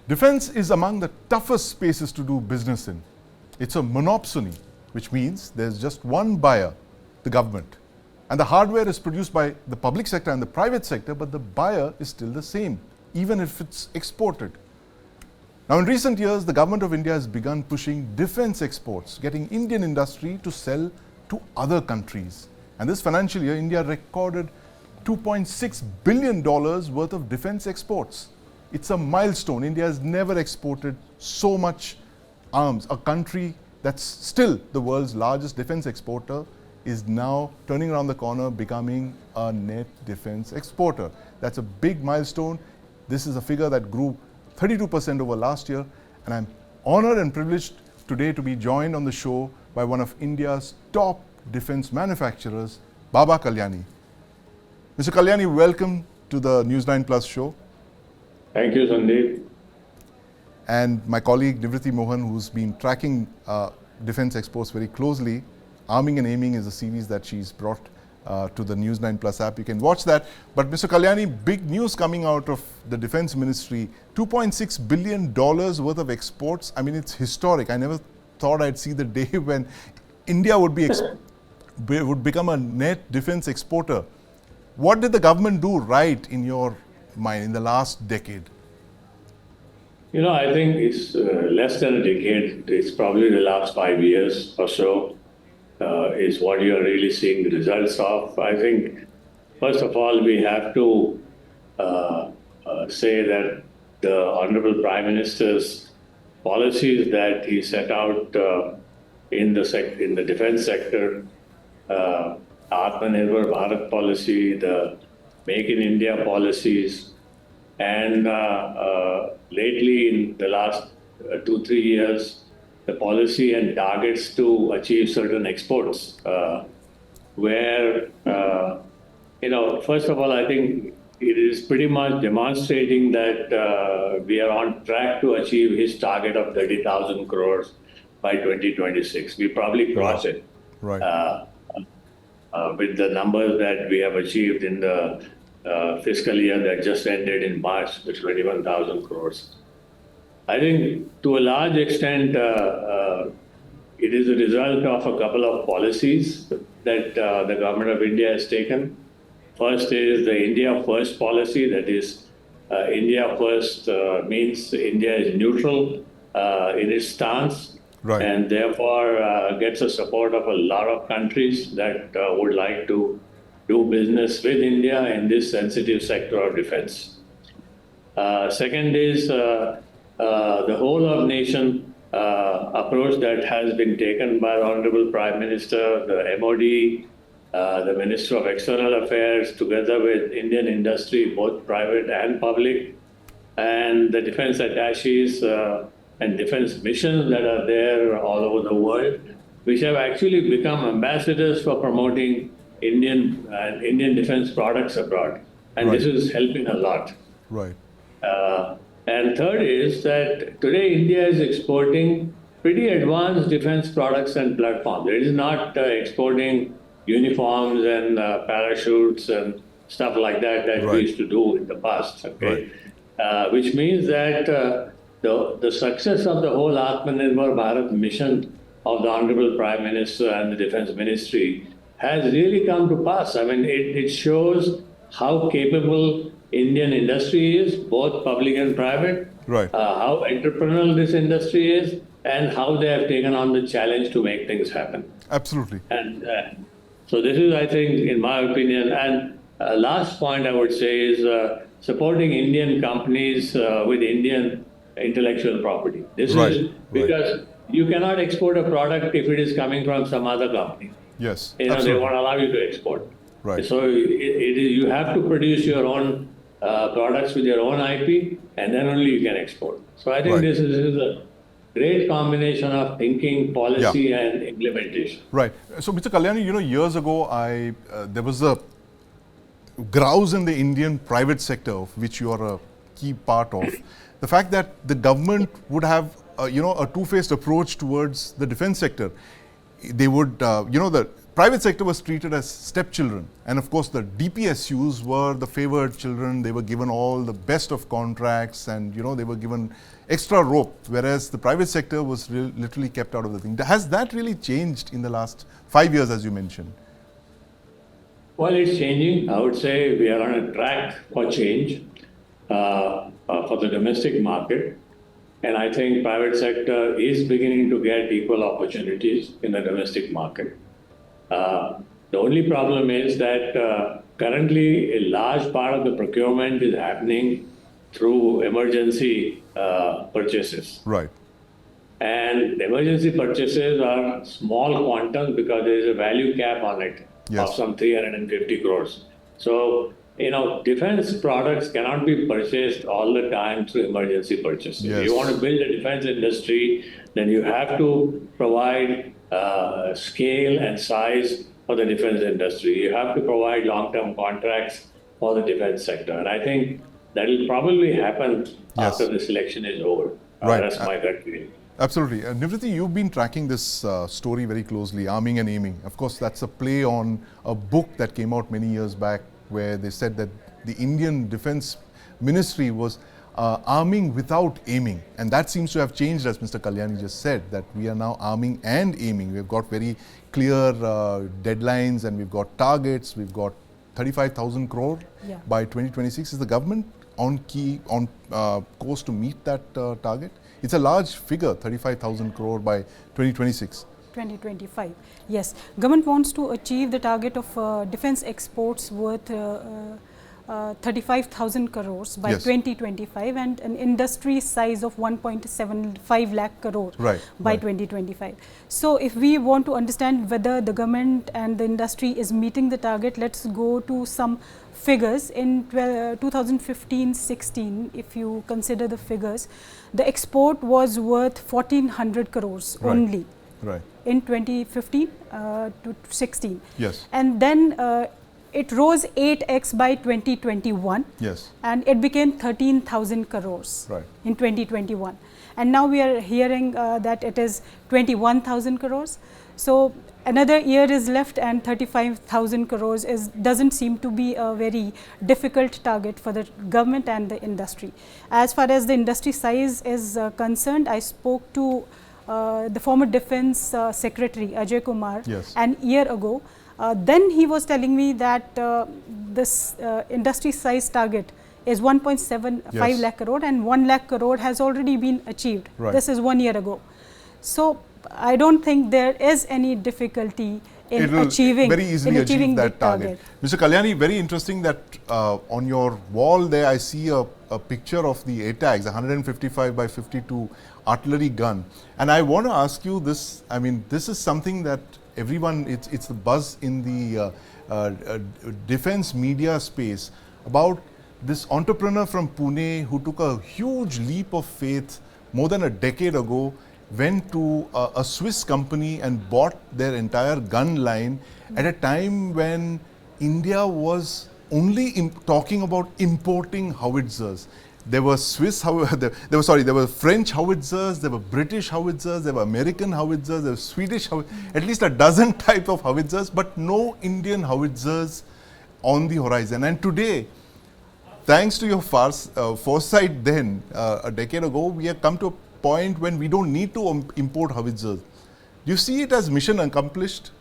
Defense is among the toughest spaces to do business in. It's a monopsony, which means there's just one buyer, the government. And the hardware is produced by the public sector and the private sector, but the buyer is still the same, even if it's exported. Now, in recent years, the government of India has begun pushing defense exports, getting Indian industry to sell to other countries. And this financial year, India recorded $2.6 billion worth of defense exports. It's a milestone. India has never exported so much arms. A country that's still the world's largest defense exporter is now turning around the corner, becoming a net defense exporter. That's a big milestone. This is a figure that grew 32% over last year. And I'm honored and privileged today to be joined on the show by one of India's top defense manufacturers, Baba Kalyani. Mr. Kalyani, welcome to the News9 Plus show. Thank you, Sandeep. And my colleague Nivriti Mohan, who's been tracking defense exports very closely. Arming and Aiming is a series that she's brought to the News9 Plus app. You can watch that. But Mr. Kalyani, big news coming out of the Defense Ministry. $2.6 billion worth of exports. I mean, it's historic. I never thought I'd see the day when India would become a net defense exporter. What did the government do right in your mind in the last decade? You know, I think it's less than a decade. It's probably the last 5 years or so is what you are really seeing the results of. I think, first of all, we have to say that the Honorable Prime Minister's policies that he set out in the defense sector, Atmanirbhar Bharat policy, the Make in India policies, and lately in the last 2-3 years, the policy and targets to achieve certain exports, where, first of all, I think it is pretty much demonstrating that we are on track to achieve his target of 30,000 crores by 2026. We probably cross it. Right. With the numbers that we have achieved in the fiscal year that just ended in March, the 21,000 crores. I think to a large extent, it is a result of a couple of policies that the government of India has taken. First is the India First policy, that is, India First means India is neutral in its stance. Right. And therefore gets the support of a lot of countries that would like to do business with India in this sensitive sector of defense. Second is the whole of nation approach that has been taken by the Honorable Prime Minister, the MOD, the Minister of External Affairs, together with Indian industry, both private and public, and the defense attaches and defense missions that are there all over the world, which have actually become ambassadors for promoting Indian defense products abroad. And Right. this is helping a lot. Right. And third is that today India is exporting pretty advanced defense products and platforms. It is not exporting uniforms and parachutes and stuff like that Right. we used to do in the past. Okay? Which means that the success of the whole Atmanirbhar Bharat mission of the Honorable Prime Minister and the Defense Ministry has really come to pass. I mean, it shows how capable Indian industry is, both public and private, Right. how entrepreneurial this industry is, and how they have taken on the challenge to make things happen. Absolutely. And so this is, I think, in my opinion, and last point I would say is supporting Indian companies with Indian intellectual property. This Right. is because you cannot export a product if it is coming from some other company. Yes. They Absolutely. won't allow you to export. Right. So you have to produce your own products with your own IP, and then only you can export. So I think Right. this is a great combination of thinking, policy, and implementation. Right. So, Mr. Kalyani, years ago, there was a grouse in the Indian private sector, of which you are a key part of. The fact that the government would have, a two-faced approach towards the defense sector. They would, private sector was treated as stepchildren. And of course, the DPSUs were the favored children. They were given all the best of contracts and, they were given extra rope, whereas the private sector was literally kept out of the thing. Has that really changed in the last 5 years, as you mentioned? Well, it's changing. I would say we are on a track for change for the domestic market. And I think private sector is beginning to get equal opportunities in the domestic market. The only problem is that currently a large part of the procurement is happening through emergency purchases. Right. And emergency purchases are small quantums because there is a value cap on it of some 350 crores. So, defense products cannot be purchased all the time through emergency purchases. If you want to build a defense industry, then you have to provide scale and size for the defense industry. You have to provide long-term contracts for the defense sector. And I think that will probably happen after this election is over. That's my gut feeling. Absolutely. Nivriti, you've been tracking this story very closely, Arming and Aiming. Of course, that's a play on a book that came out many years back where they said that the Indian Defense Ministry was arming without aiming. And that seems to have changed, as Mr. Kalyani just said, that we are now arming and aiming. We've got very clear deadlines and we've got targets. We've got 35,000 crore by 2026. Is the government on course to meet that target? It's a large figure, 35,000 crore by 2026. 2025. Yes, government wants to achieve the target of defense exports worth 35,000 crores by 2025 and an industry size of 1.75 lakh crore by 2025. So if we want to understand whether the government and the industry is meeting the target, let's go to some figures. In 2015-16, if you consider the figures, the export was worth 1,400 crores only. In 2015 to 16. And then it rose 8x by 2021. And it became 13,000 crores in 2021. And now we are hearing that it is 21,000 crores. So another year is left and 35,000 crores doesn't seem to be a very difficult target for the government and the industry. As far as the industry size is concerned, I spoke to the former Defense Secretary Ajay Kumar an year ago. Then he was telling me that this industry size target is 1.75 lakh crore and 1 lakh crore has already been achieved. This is 1 year ago. So I don't think there is any difficulty in achieving that target. Mr. Kalyani, very interesting that on your wall there I see a picture of the ATAGS, 155 by 52 artillery gun. And I want to ask you this, I mean, this is something that everyone, it's the buzz in the defense media space about this entrepreneur from Pune who took a huge leap of faith more than a decade ago, went to a Swiss company and bought their entire gun line at a time when India was only talking about importing howitzers. There were there were French howitzers, there were British howitzers, there were American howitzers, there were Swedish howitzers, at least a dozen type of howitzers, but no Indian howitzers on the horizon. And today, thanks to your foresight then, a decade ago, we have come to a point when we don't need to import howitzers. Do you see it as mission accomplished?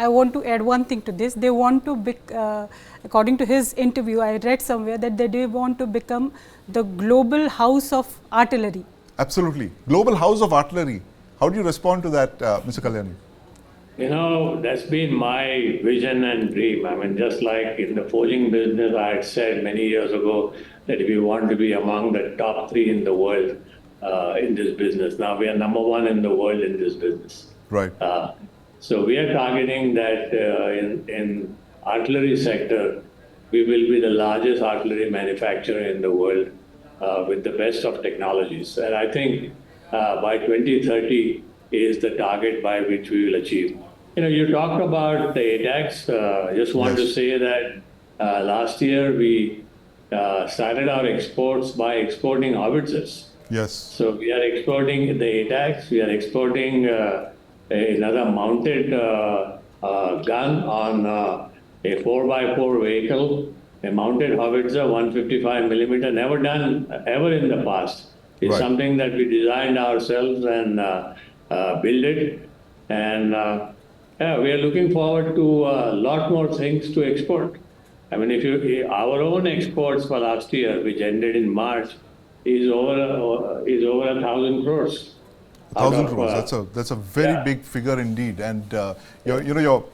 I want to add one thing to this. They want to, according to his interview, I read somewhere that they want to become the global house of artillery. Absolutely. Global house of artillery. How do you respond to that, Mr. Kalyani? You know, that's been my vision and dream. I mean, just like in the forging business, I had said many years ago that we want to be among the top 3 in the world in this business. Now we are number 1 in the world in this business. So we are targeting that in artillery sector, we will be the largest artillery manufacturer in the world with the best of technologies. And I think by 2030 is the target by which we will achieve. You know, you talked about the ATAGS. Just want to say that last year we started our exports by exporting howitzers. So we are exporting the ATAGS, we are exporting another mounted gun on a 4x4 vehicle, a mounted howitzer, 155 millimeter, never done ever in the past. It's something that we designed ourselves and build it. And yeah, we are looking forward to a lot more things to export. I mean, our own exports for last year, which ended in March, is over 1,000 crores. 1,000 crores. That's a very big figure indeed. And your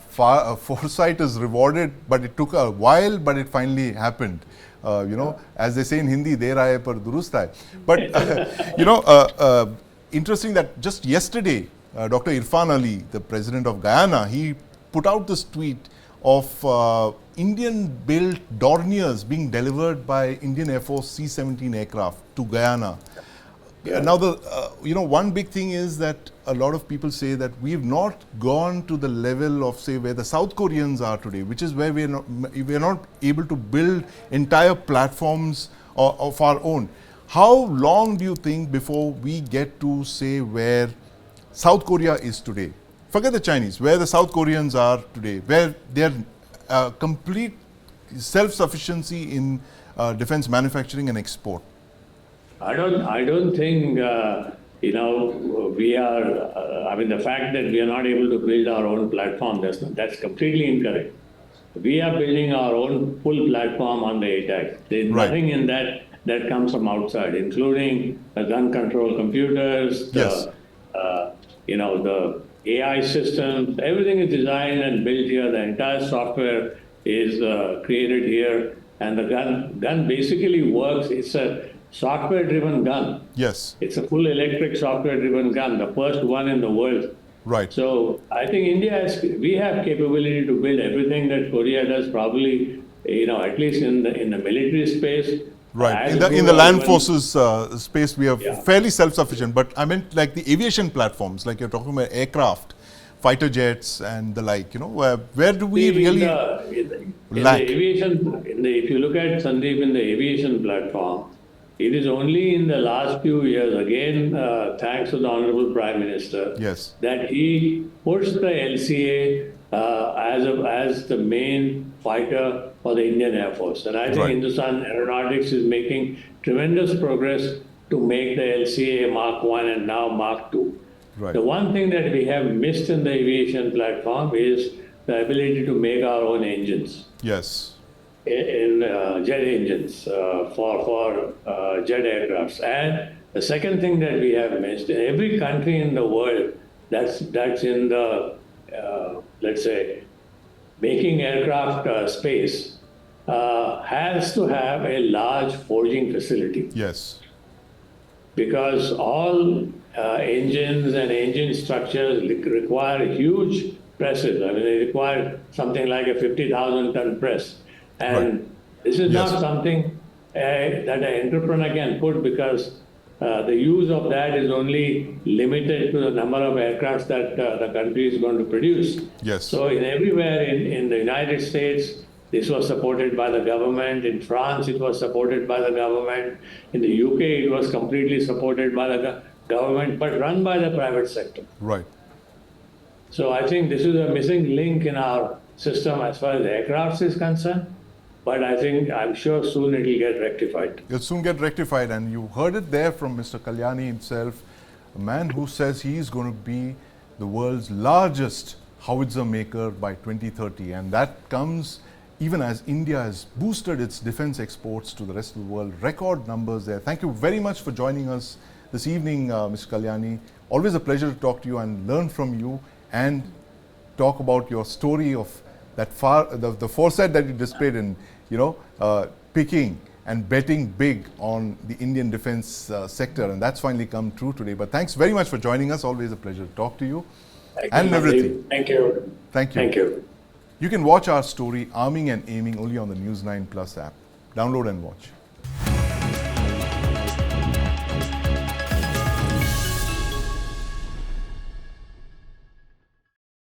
foresight is rewarded, but it took a while, but it finally happened. As they say in Hindi, der aaye par durust aaye. But interesting that just yesterday, Dr. Irfan Ali, the president of Guyana, he put out this tweet of Indian-built Dorniers being delivered by Indian Air Force C-17 aircraft to Guyana. Now, one big thing is that a lot of people say that we've not gone to the level of, say, where the South Koreans are today, which is where we're not able to build entire platforms of our own. How long do you think before we get to, say, where South Korea is today? Forget the Chinese, where the South Koreans are today, where they're complete self-sufficiency in defense manufacturing and export. I don't think, we are, the fact that we are not able to build our own platform, that's completely incorrect. We are building our own full platform on the ATAC. There's nothing in that comes from outside, including the gun control computers, the AI systems, everything is designed and built here. The entire software is created here. And the gun basically works. It's a software-driven gun. Yes. It's a full electric software-driven gun, the first one in the world. Right. So I think we have capability to build everything that Korea does, probably, at least in the military space. Right. In the land forces space, we are fairly self-sufficient. But I meant like the aviation platforms, like you're talking about aircraft, fighter jets, and the like. Where do we really lack? If you look at Sandeep, in the aviation platform, it is only in the last few years, again, thanks to the Honorable Prime Minister, that he pushed the LCA as the main fighter for the Indian Air Force. And I think Hindustan Aeronautics is making tremendous progress to make the LCA Mark 1 and now Mark 2. Right. The one thing that we have missed in the aviation platform is the ability to make our own engines. Yes. In jet engines for jet aircrafts. And the second thing that we have missed, every country in the world that's in the, let's say, making aircraft space has to have a large forging facility. Yes. Because all engines and engine structures require huge presses. They require something like a 50,000 ton press. And this is not something that an entrepreneur can put, because the use of that is only limited to the number of aircrafts that the country is going to produce. Yes. So everywhere in the United States, this was supported by the government. In France, it was supported by the government. In the UK, it was completely supported by the government, but run by the private sector. Right. So I think this is a missing link in our system as far as aircrafts is concerned. But I'm sure soon it will get rectified. It'll soon get rectified, and you heard it there from Mr. Kalyani himself, a man who says he is going to be the world's largest howitzer maker by 2030. And that comes even as India has boosted its defense exports to the rest of the world. Record numbers there. Thank you very much for joining us this evening, Mr. Kalyani. Always a pleasure to talk to you and learn from you and talk about your story of that the foresight that you displayed in picking and betting big on the Indian defense sector, and that's finally come true today. But thanks very much for joining us. Always a pleasure to talk to you. And Nivriti. Thank you. Thank you. Thank you. You can watch our story, Arming and Aiming, only on the News9 Plus app. Download and watch.